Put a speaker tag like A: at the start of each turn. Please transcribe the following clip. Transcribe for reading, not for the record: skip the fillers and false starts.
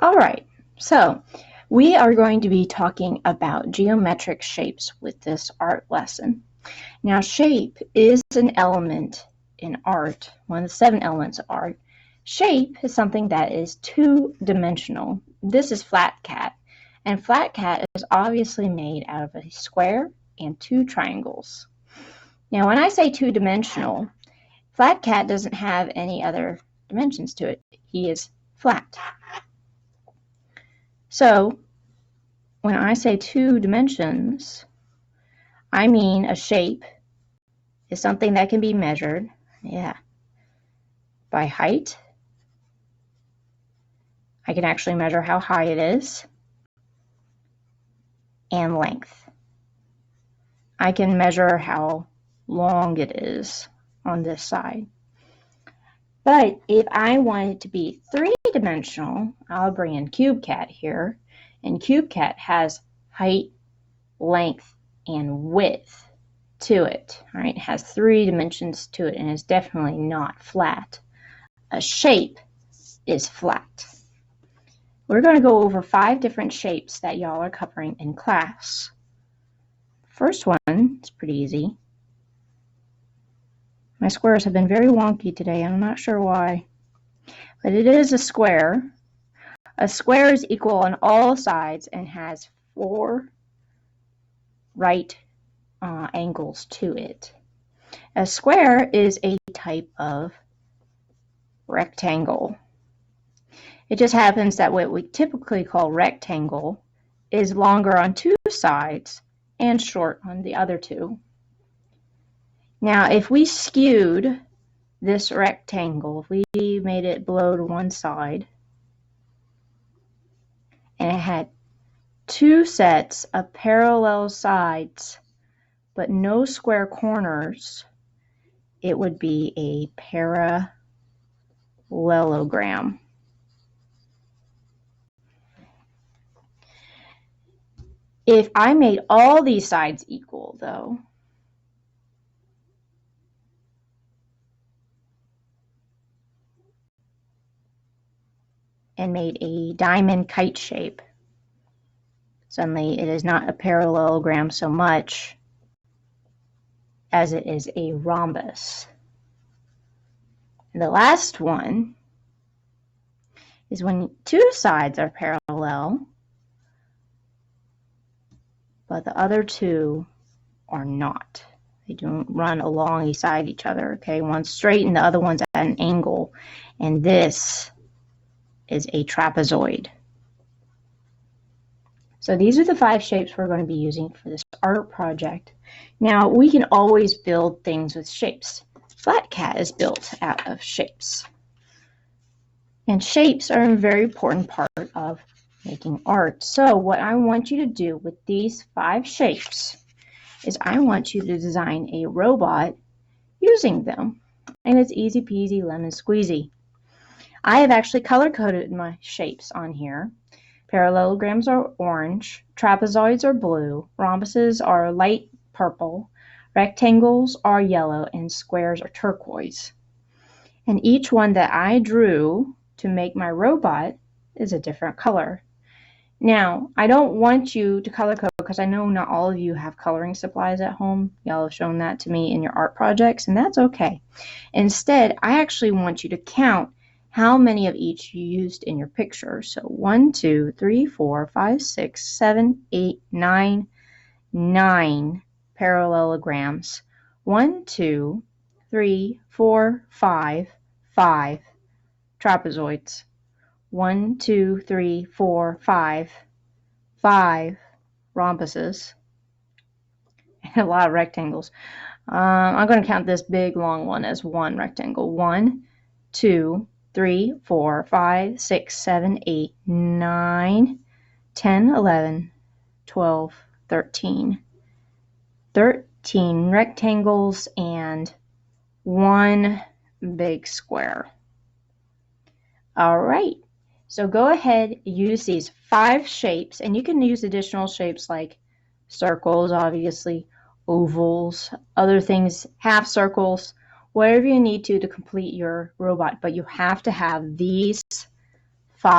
A: All right, so we are going to be talking about geometric shapes with this art lesson. Now, shape is an element in art, one of the 7 elements of art. Shape is something that is two-dimensional. This is Flat Cat, and Flat Cat is obviously made out of a square and 2 triangles. Now, when I say two-dimensional, Flat Cat doesn't have any other dimensions to it. He is flat. So when I say 2 dimensions, I mean a shape is something that can be measured, by height. I can actually measure how high it is, and length. I can measure how long it is on this side. But if I want it to be 3-dimensional, I'll bring in CubeCat here, and CubeCat has height, length, and width to it. All right, it has 3 dimensions to it, and it's definitely not flat. A shape is flat. We're going to go over 5 different shapes that y'all are covering in class. First one is pretty easy. My squares have been very wonky today, and I'm not sure why. But it is a square. A square is equal on all sides and has 4 right angles to it. A square is a type of rectangle. It just happens that what we typically call rectangle is longer on 2 sides and short on the other 2. Now, if we skewed this rectangle, if we made it blow to one side, and it had 2 sets of parallel sides, but no square corners, it would be a parallelogram. If I made all these sides equal, though, and made a diamond kite shape, suddenly it is not a parallelogram so much as it is a rhombus. And the last one is when 2 sides are parallel, but the other 2 are not. They don't run alongside each other, okay? One's straight and the other one's at an angle, and this is a trapezoid. So these are the 5 shapes we're going to be using for this art project. Now, we can always build things with shapes. Flat Cat is built out of shapes. And shapes are a very important part of making art. So what I want you to do with these 5 shapes is I want you to design a robot using them. And it's easy peasy lemon squeezy. I have actually color-coded my shapes on here. Parallelograms are orange, trapezoids are blue, rhombuses are light purple, rectangles are yellow, and squares are turquoise. And each one that I drew to make my robot is a different color. Now, I don't want you to color code because I know not all of you have coloring supplies at home. Y'all have shown that to me in your art projects, and that's okay. Instead, I actually want you to count how many of each you used in your picture. So 1, 2, 3, 4, 5, 6, 7, 8, 9, 9 parallelograms. 1, 2, 3, 4, 5, 5 trapezoids. 1, 2, 3, 4, 5, 5 rhombuses, and a lot of rectangles. I'm going to count this big long one as 1 rectangle. 1, 2, 3, 4, 5, 6, 7, 8, 9, 10, 11, 12, 13. 13 rectangles and 1 big square. All right, so go ahead, use these 5 shapes, and you can use additional shapes like circles, obviously, ovals, other things, half circles, whatever you need to complete your robot, but you have to have these